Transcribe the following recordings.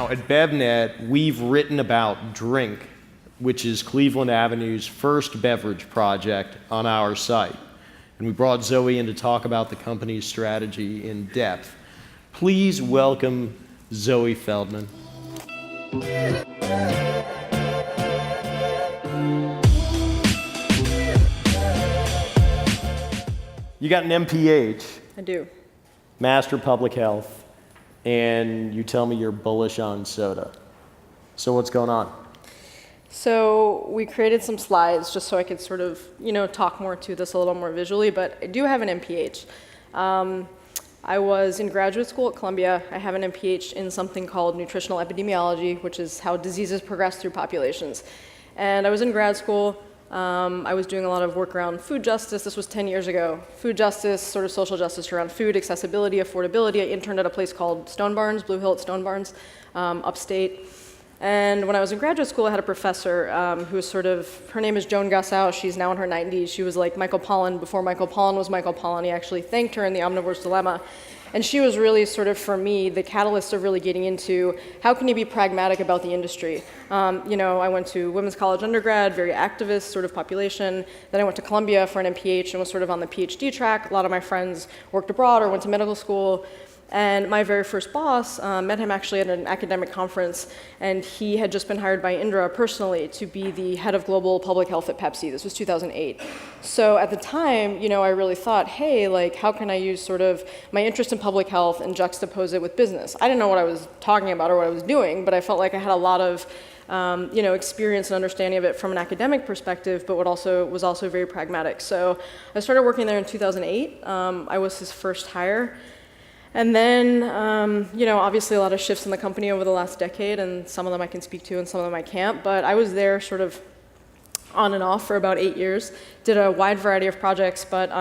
at BevNet, we've written about Drink, which is Cleveland Avenue's first beverage project on our site. And we brought Zoe in to talk about the company's strategy in depth. Please welcome Zoe Feldman. You got an MPH. I do. Master Public Health, and you tell me you're bullish on soda. So what's going on? So we created some slides just so I could sort of, talk more to this a little more visually, but I do have an MPH. I was in graduate school at Columbia. I have an MPH in something called nutritional epidemiology, which is how diseases progress through populations. And I was in grad school. I was doing a lot of work around food justice. This was 10 years ago. Food justice, sort of social justice around food, accessibility, affordability. I interned at a place called Stone Barns, Blue Hill at Stone Barns, upstate. And when I was in graduate school, I had a professor who was her name is Joan Gussow. She's now in her 90s. She was like Michael Pollan before Michael Pollan was Michael Pollan. He actually thanked her in The Omnivore's Dilemma. And she was really for me, the catalyst of really getting into how can you be pragmatic about the industry. I went to women's college undergrad, very activist sort of population. Then I went to Columbia for an MPH and was sort of on the PhD track. A lot of my friends worked abroad or went to medical school. And my very first boss, met him actually at an academic conference, and he had just been hired by Indra personally to be the head of global public health at Pepsi. This was 2008. So at the time, I really thought, hey, how can I use sort of my interest in public health and juxtapose it with business? I didn't know what I was talking about or what I was doing, but I felt like I had a lot of experience and understanding of it from an academic perspective, but was also very pragmatic. So I started working there in 2008. I was his first hire. And then, obviously a lot of shifts in the company over the last decade, and some of them I can speak to and some of them I can't, but I was there sort of on and off for about 8 years, did a wide variety of projects, but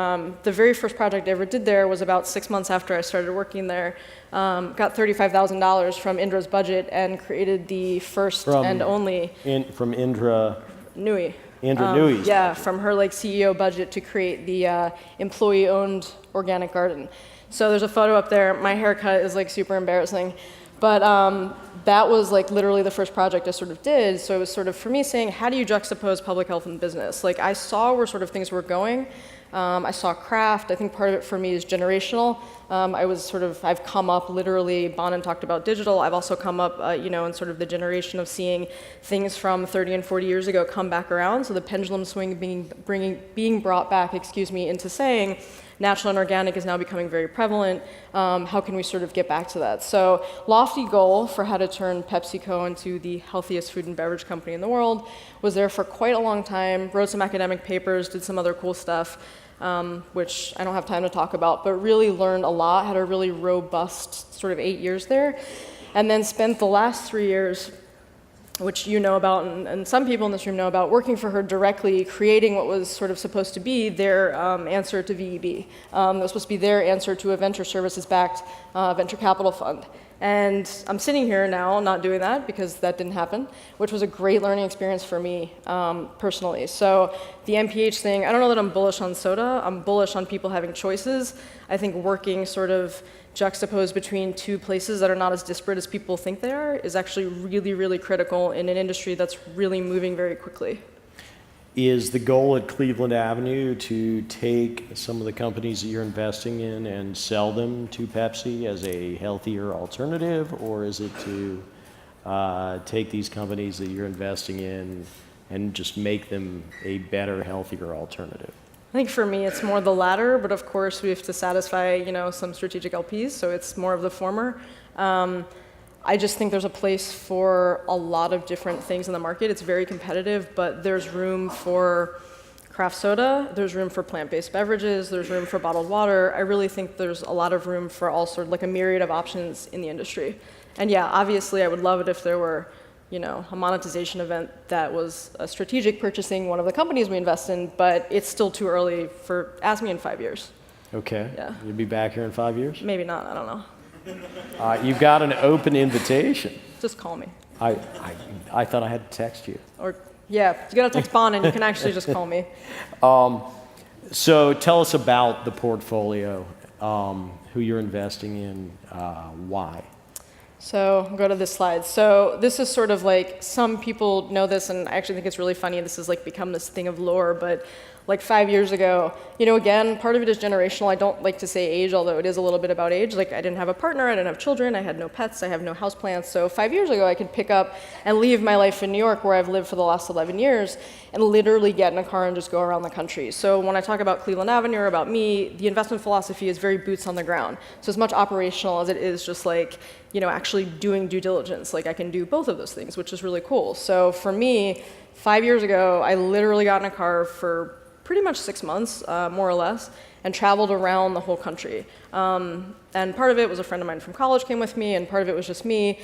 the very first project I ever did there was about 6 months after I started working there. Got $35,000 from Indra's budget and created the first and only... From Indra... Nui. Indra Nui. Yeah, from her CEO budget to create the employee-owned organic garden. So there's a photo up there. My haircut is super embarrassing. But that was literally the first project I sort of did. So it was sort of for me saying, how do you juxtapose public health and business? I saw where sort of things were going. I saw craft. I think part of it for me is generational. I've come up literally, Bonin talked about digital. I've also come up, in sort of the generation of seeing things from 30 and 40 years ago come back around. So the pendulum swing being brought back, into saying, natural and organic is now becoming very prevalent. How can we sort of get back to that? So lofty goal for how to turn PepsiCo into the healthiest food and beverage company in the world. Was there for quite a long time, wrote some academic papers, did some other cool stuff, which I don't have time to talk about, but really learned a lot, had a really robust sort of 8 years there. And then spent the last 3 years, which you know about, and some people in this room know about, working for her directly, creating what was sort of supposed to be their answer to VEB. It was supposed to be their answer to a venture services-backed venture capital fund. And I'm sitting here now not doing that because that didn't happen, which was a great learning experience for me personally. So the MPH thing, I don't know that I'm bullish on soda. I'm bullish on people having choices. I think working sort of juxtaposed between two places that are not as disparate as people think they are is actually really, really critical in an industry that's really moving very quickly. Is the goal at Cleveland Avenue to take some of the companies that you're investing in and sell them to Pepsi as a healthier alternative, or is it to take these companies that you're investing in and just make them a better, healthier alternative? I think for me it's more the latter, but of course we have to satisfy some strategic LPs, so it's more of the former. I just think there's a place for a lot of different things in the market. It's very competitive, but there's room for craft soda, there's room for plant-based beverages, there's room for bottled water. I really think there's a lot of room for all sort of a myriad of options in the industry. And yeah, obviously I would love it if there were a monetization event that was a strategic purchasing one of the companies we invest in, but it's still too early ask me in 5 years. Okay. Yeah. You'll be back here in 5 years? Maybe not, I don't know. You've got an open invitation. Just call me. I thought I had to text you. Or, yeah, you gotta text Bonin, you can actually just call me. So tell us about the portfolio, who you're investing in, why. So I'll go to this slide. So this is sort of like, some people know this, and I actually think it's really funny. This has like become this thing of lore, but like 5 years ago, again, part of it is generational. I don't like to say age, although it is a little bit about age. Like, I didn't have a partner, I didn't have children, I had no pets, I have no houseplants. So 5 years ago, I could pick up and leave my life in New York, where I've lived for the last 11 years, and literally get in a car and just go around the country. So when I talk about Cleveland Avenue or about me, the investment philosophy is very boots on the ground. So as much operational as it is just like, actually doing due diligence. Like, I can do both of those things, which is really cool. So for me, 5 years ago, I literally got in a car for pretty much 6 months, more or less, and traveled around the whole country. And part of it was a friend of mine from college came with me, and part of it was just me.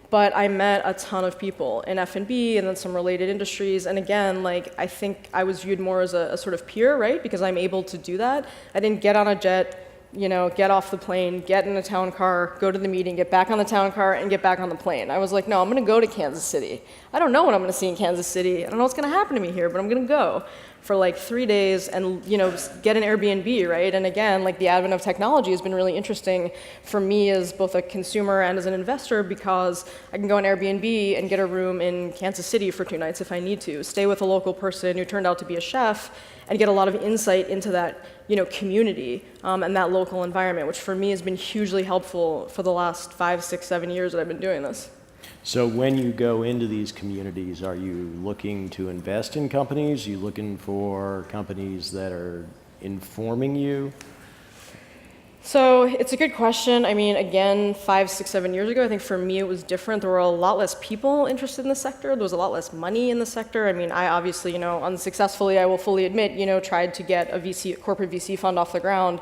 But I met a ton of people in F&B and then some related industries. And again, like, I think I was viewed more as a sort of peer, right? Because I'm able to do that. I didn't get on a jet, get off the plane, get in a town car, go to the meeting, get back on the town car, and get back on the plane. I was like, no, I'm gonna go to Kansas City. I don't know what I'm gonna see in Kansas City. I don't know what's gonna happen to me here, but I'm gonna go for like 3 days and, get an Airbnb, right? And again, like, the advent of technology has been really interesting for me as both a consumer and as an investor, because I can go on Airbnb and get a room in Kansas City for 2 nights if I need to, stay with a local person who turned out to be a chef, and get a lot of insight into that, community and that local environment, which for me has been hugely helpful for the last 5, 6, 7 years that I've been doing this. So when you go into these communities, are you looking to invest in companies? Are you looking for companies that are informing you? So it's a good question. I mean, again, 5, 6, 7 years ago, I think for me it was different. There were a lot less people interested in the sector. There was a lot less money in the sector. I mean, I obviously, unsuccessfully, I will fully admit, tried to get a corporate VC fund off the ground.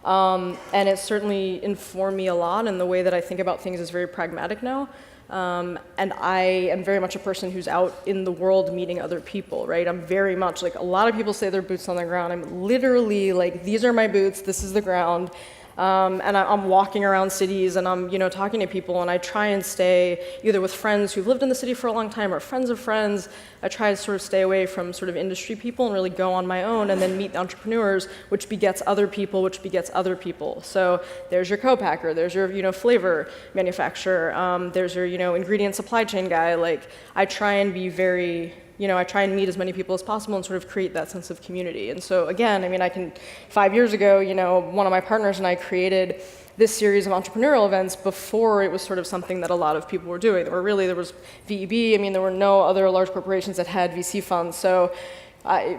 And it certainly informed me a lot, and the way that I think about things is very pragmatic now. And I am very much a person who's out in the world meeting other people, right? I'm very much like, a lot of people say they're boots on the ground. I'm literally like, these are my boots, this is the ground. And I'm walking around cities, and I'm, talking to people, and I try and stay either with friends who've lived in the city for a long time or friends of friends. I try to sort of stay away from sort of industry people and really go on my own, and then meet entrepreneurs, which begets other people, which begets other people. So there's your co-packer, there's your, flavor manufacturer, there's your, ingredient supply chain guy. Like, I try and be very, I try and meet as many people as possible and sort of create that sense of community. And so again, I mean, 5 years ago, one of my partners and I created this series of entrepreneurial events before it was sort of something that a lot of people were doing. There was VEB, I mean, there were no other large corporations that had VC funds. So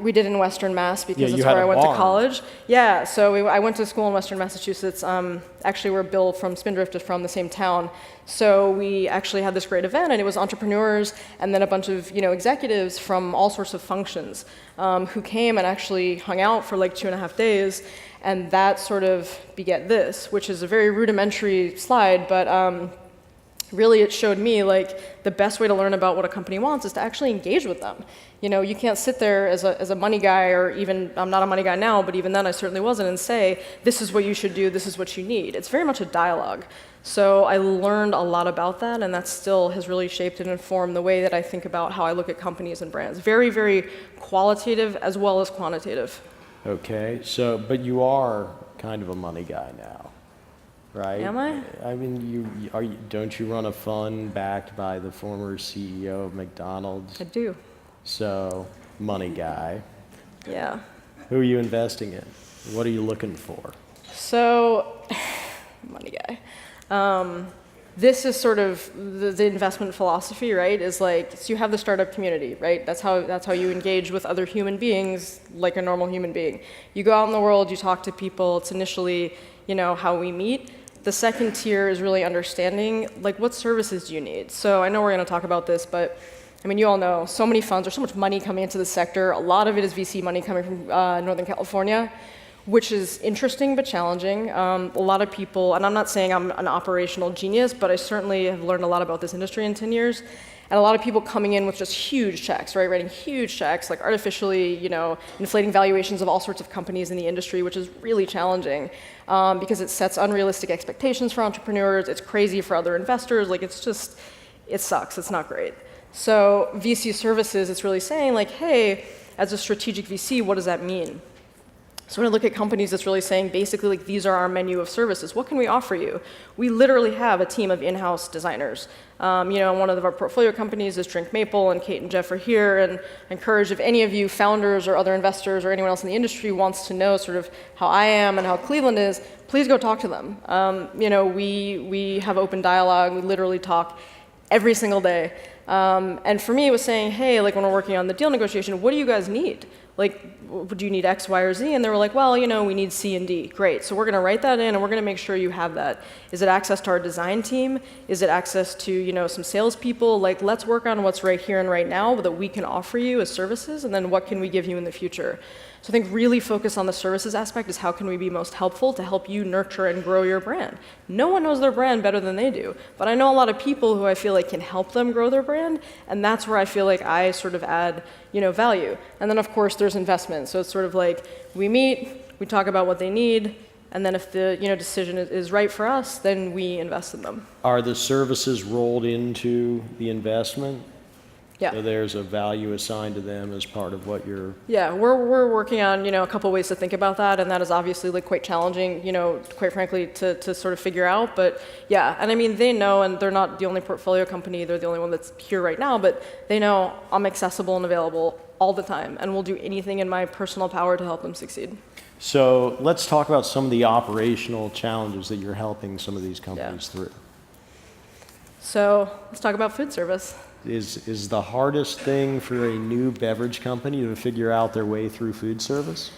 we did it in Western Mass because that's where I went to college. Yeah, so I went to school in Western Massachusetts, actually where Bill from Spindrift is from, the same town. So we actually had this great event, and it was entrepreneurs and then a bunch of executives from all sorts of functions who came and actually hung out for like 2.5 days, and that sort of beget this, which is a very rudimentary slide, but really it showed me like the best way to learn about what a company wants is to actually engage with them. You can't sit there as a money guy, or even, I'm not a money guy now, but even then I certainly wasn't, and say, this is what you should do, this is what you need. It's very much a dialogue. So I learned a lot about that, and that still has really shaped and informed the way that I think about how I look at companies and brands. Very, very qualitative as well as quantitative. Okay, so, but you are kind of a money guy now, right? Am I? I mean, don't you run a fund backed by the former CEO of McDonald's? I do. So, money guy. Yeah. Who are you investing in? What are you looking for? So, money guy. This is sort of the investment philosophy, right? Is like, so you have the startup community, right? That's how you engage with other human beings like a normal human being. You go out in the world, you talk to people. It's initially, how we meet. The second tier is really understanding, like, what services do you need? So I know we're going to talk about this, but I mean, you all know, so many funds, there's so much money coming into the sector. A lot of it is VC money coming from Northern California, which is interesting but challenging. A lot of people, and I'm not saying I'm an operational genius, but I certainly have learned a lot about this industry in 10 years. And a lot of people coming in with just huge checks, right? Writing huge checks, like artificially, inflating valuations of all sorts of companies in the industry, which is really challenging because it sets unrealistic expectations for entrepreneurs. It's crazy for other investors. Like, it sucks. It's not great. So VC services, it's really saying like, hey, as a strategic VC, what does that mean? So when I look at companies that's really saying basically like these are our menu of services, what can we offer you? We literally have a team of in-house designers. One of our portfolio companies is Drink Maple, and Kate and Jeff are here, and I encourage if any of you founders or other investors or anyone else in the industry wants to know sort of how I am and how Cleveland is, please go talk to them. We have open dialogue, we literally talk every single day. And for me, it was saying, hey, like when we're working on the deal negotiation, what do you guys need? Like, do you need X, Y, or Z? And they were like, well, we need C and D. Great, so we're gonna write that in and we're gonna make sure you have that. Is it access to our design team? Is it access to, some salespeople? Like, let's work on what's right here and right now that we can offer you as services, and then what can we give you in the future? So I think really focus on the services aspect is how can we be most helpful to help you nurture and grow your brand. No one knows their brand better than they do, but I know a lot of people who I feel like can help them grow their brand, and that's where I feel like I sort of add, value. And then of course there's investment. So it's sort of like we meet, we talk about what they need, and then if the decision is right for us, then we invest in them. Are the services rolled into the investment? Yeah. So there's a value assigned to them as part of what you're... Yeah, we're working on, a couple ways to think about that, and that is obviously like quite challenging, quite frankly, to sort of figure out. But yeah, and I mean, they know, and they're not the only portfolio company, they're the only one that's here right now, but they know I'm accessible and available all the time, and will do anything in my personal power to help them succeed. So let's talk about some of the operational challenges that you're helping some of these companies through. So let's talk about food service. Is the hardest thing for a new beverage company to figure out their way through food service?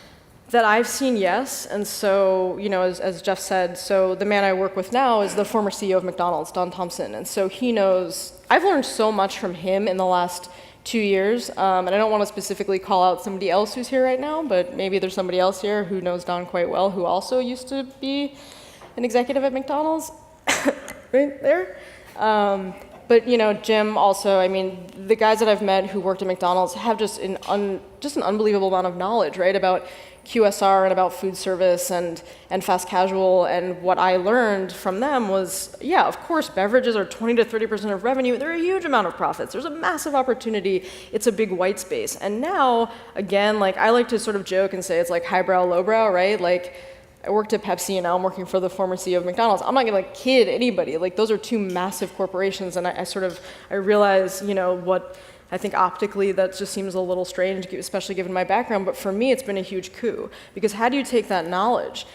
That I've seen, yes. And so, as Jeff said, so the man I work with now is the former CEO of McDonald's, Don Thompson. And so he knows, I've learned so much from him in the last 2 years. And I don't want to specifically call out somebody else who's here right now, but maybe there's somebody else here who knows Don quite well, who also used to be an executive at McDonald's, right there. But Jim also, I mean, the guys that I've met who worked at McDonald's have just an unbelievable amount of knowledge, right, about QSR and about food service and fast casual. And what I learned from them was, yeah, of course, beverages are 20 to 30% of revenue. They're a huge amount of profits. There's a massive opportunity. It's a big white space. And now, again, like I like to sort of joke and say it's like highbrow, lowbrow, right? Like, I worked at Pepsi and now I'm working for the former CEO of McDonald's. I'm not gonna kid anybody. Like those are two massive corporations, and I realize, what I think optically that just seems a little strange, especially given my background, but for me it's been a huge coup. Because how do you take that knowledge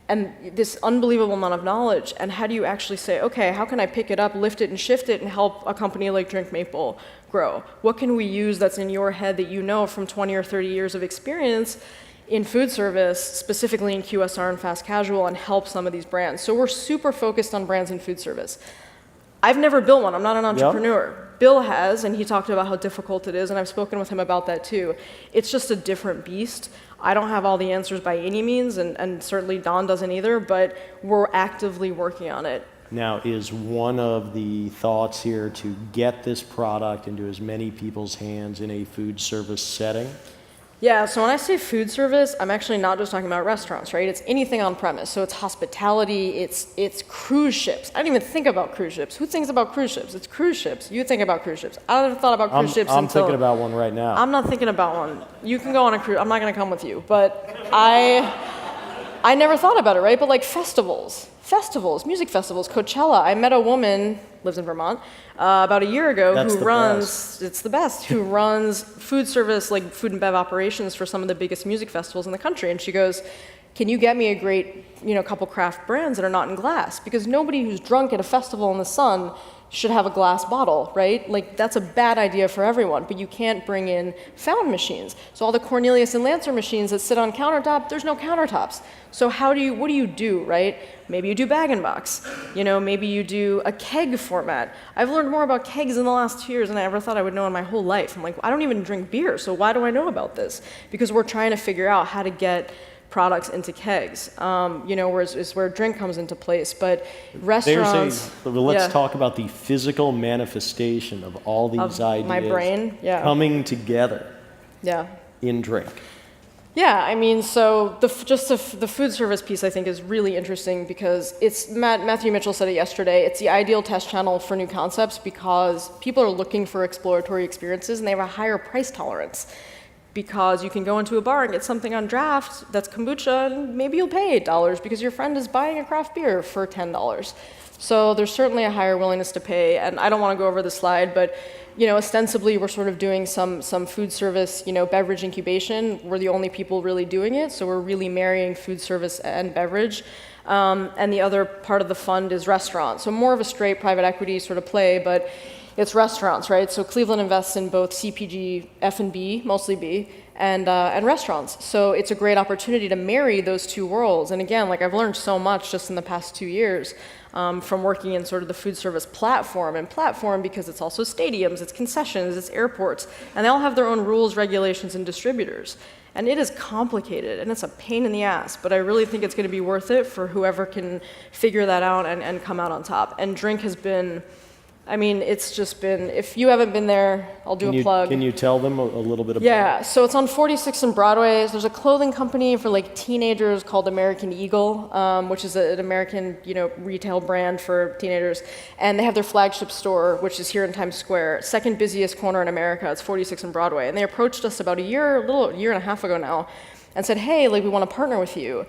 and this unbelievable amount of knowledge, and how do you actually say, okay, how can I pick it up, lift it and shift it and help a company like Drink Maple grow? What can we use that's in your head that you know from 20 or 30 years of experience in food service, specifically in QSR and fast casual, and help some of these brands. So we're super focused on brands in food service. I've never built one, I'm not an entrepreneur. Yep. Bill has, and he talked about how difficult it is, and I've spoken with him about that too. It's just a different beast. I don't have all the answers by any means, and certainly Don doesn't either, but we're actively working on it. Now, is one of the thoughts here to get this product into as many people's hands in a food service setting? Yeah, so when I say food service, I'm actually not just talking about restaurants, right? It's anything on premise. So it's hospitality, it's cruise ships. I didn't even think about cruise ships. Who thinks about cruise ships? It's cruise ships. You think about cruise ships. I never thought about cruise ships until... I'm thinking about one right now. I'm not thinking about one. You can go on a cruise. I'm not going to come with you. But I never thought about it, right? But like festivals, music festivals, Coachella. I met a woman, lives in Vermont, about a year ago who runs, it's the best, who runs food service, like food and bev operations for some of the biggest music festivals in the country. And she goes, can you get me a great, couple craft brands that are not in glass? Because nobody who's drunk at a festival in the sun should have a glass bottle, right? Like that's a bad idea for everyone, but you can't bring in fountain machines. So all the Cornelius and Lancer machines that sit on countertop, there's no countertops. So what do you do, right? Maybe you do bag-and-box. Maybe you do a keg format. I've learned more about kegs in the last 2 years than I ever thought I would know in my whole life. I'm like, I don't even drink beer, so why do I know about this? Because we're trying to figure out how to get products into kegs, is where drink comes into place. But restaurants... Let's talk about the physical manifestation of all these ideas my brain, coming together in drink. Yeah, I mean, so the food service piece I think is really interesting because Matthew Mitchell said it yesterday, it's the ideal test channel for new concepts because people are looking for exploratory experiences and they have a higher price tolerance. because you can go into a bar and get something on draft that's kombucha, and maybe you'll pay $8 because your friend is buying a craft beer for $10. So there's certainly a higher willingness to pay, and I don't want to go over the slide, but ostensibly we're sort of doing some food service, beverage incubation. We're the only people really doing it, so we're really marrying food service and beverage. And the other part of the fund is restaurants. So more of a straight private equity sort of play, but it's restaurants, right? So Cleveland invests in both CPG, F&B, mostly B, and restaurants. So it's a great opportunity to marry those two worlds. And again, like I've learned so much just in the past 2 years from working in sort of the food service platform. And platform because it's also stadiums, it's concessions, it's airports, and they all have their own rules, regulations, and distributors. And it is complicated, and it's a pain in the ass, but I really think it's going to be worth it for whoever can figure that out and come out on top. And drink has been, it's just been, if you haven't been there, I'll do a plug. Can you tell them a little bit about it? Yeah, so it's on 46th and Broadway. There's a clothing company for like teenagers called American Eagle, which is an American, retail brand for teenagers. And they have their flagship store, which is here in Times Square, second busiest corner in America. It's 46th and Broadway. And they approached us about a year and a half ago now, and said, hey, we want to partner with you.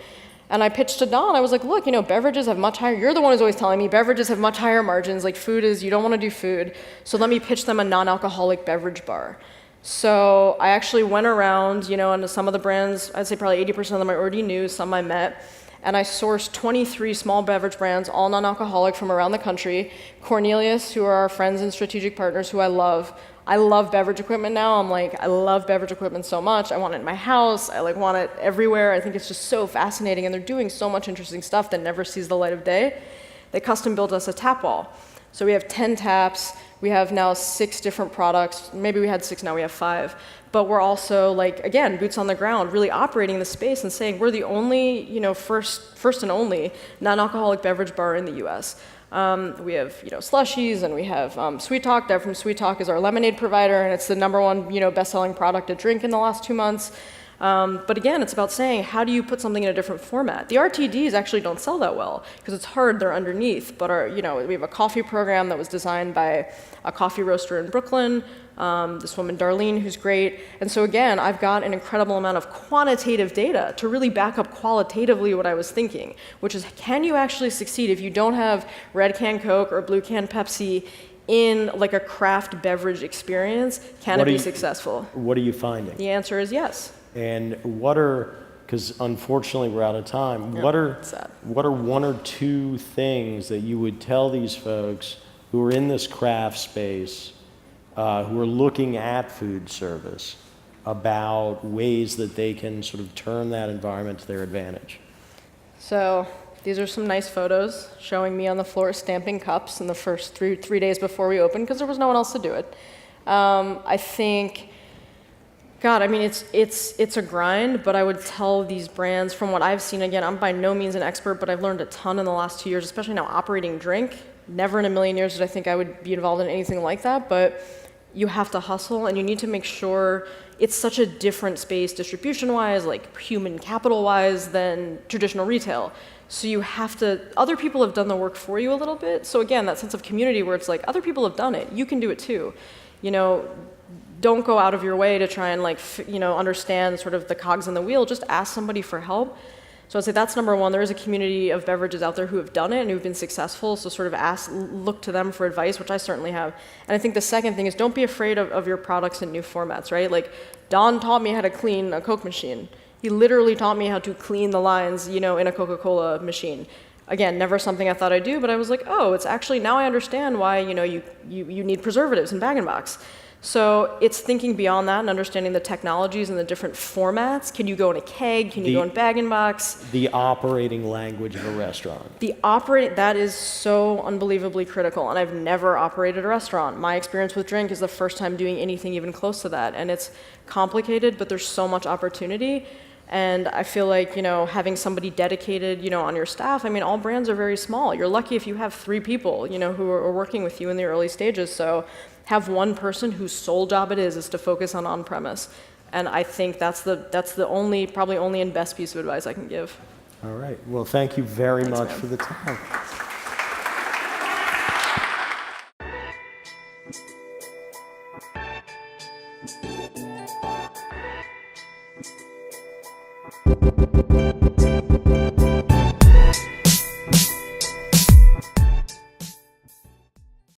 And I pitched to Don, I was like, look, beverages have much higher, you're the one who's always telling me beverages have much higher margins, like food is, you don't want to do food, so let me pitch them a non-alcoholic beverage bar. So I actually went around, into some of the brands, I'd say probably 80% of them I already knew, some I met, and I sourced 23 small beverage brands, all non-alcoholic from around the country. Cornelius, who are our friends and strategic partners who I love beverage equipment now. I love beverage equipment so much. I want it in my house. I want it everywhere. I think it's just so fascinating, and they're doing so much interesting stuff that never sees the light of day. They custom built us a tap wall. So we have 10 taps. We have now 6 different products. Maybe we had 6, now we have 5. But we're also, again, boots on the ground, really operating the space and saying we're the only, first and only non-alcoholic beverage bar in the U.S. We have, slushies, and we have Sweet Talk. Deb from Sweet Talk is our lemonade provider, and it's the #1, best-selling product to drink in the last 2 months. But again, it's about saying, how do you put something in a different format? The RTDs actually don't sell that well because it's hard, they're underneath. But we have a coffee program that was designed by a coffee roaster in Brooklyn, this woman, Darlene, who's great. And so again, I've got an incredible amount of quantitative data to really back up qualitatively what I was thinking, which is, can you actually succeed if you don't have red can Coke or blue can Pepsi in a craft beverage experience? Can it be successful? What are you finding? The answer is yes. And because unfortunately we're out of time, Yeah, what are sad. 1 or 2 things that you would tell these folks who are in this craft space, who are looking at food service, about ways that they can sort of turn that environment to their advantage? So these are some nice photos showing me on the floor stamping cups in the first three days before we opened, because there was no one else to do it. I think, God, it's a grind, but I would tell these brands, from what I've seen, again, I'm by no means an expert, but I've learned a ton in the last 2 years, especially now operating drink. Never in a million years did I think I would be involved in anything like that, but you have to hustle, and you need to make sure it's such a different space distribution-wise, human capital-wise, than traditional retail. So you have to, other people have done the work for you a little bit. So again, that sense of community where it's other people have done it, you can do it too. Don't go out of your way to try and understand sort of the cogs in the wheel. Just ask somebody for help. So I'd say that's #1. There is a community of beverages out there who have done it and who've been successful. So sort of look to them for advice, which I certainly have. And I think the second thing is, don't be afraid of your products in new formats, right? Don taught me how to clean a Coke machine. He literally taught me how to clean the lines, in a Coca-Cola machine. Again, never something I thought I'd do, but I was like, oh, it's actually, now I understand why, you need preservatives in bag-in-box. So it's thinking beyond that and understanding the technologies and the different formats. Can you go in a keg? Can you go in bag-in-box? The operating language of a restaurant. That is so unbelievably critical, and I've never operated a restaurant. My experience with drink is the first time doing anything even close to that, and it's complicated, but there's so much opportunity. And I feel like, having somebody dedicated, on your staff, all brands are very small. You're lucky if you have 3 people, who are working with you in the early stages. So have one person whose sole job it is to focus on on-premise. And I think that's the probably only and best piece of advice I can give. All right. Well, thank you very Thanks, much man. for the time.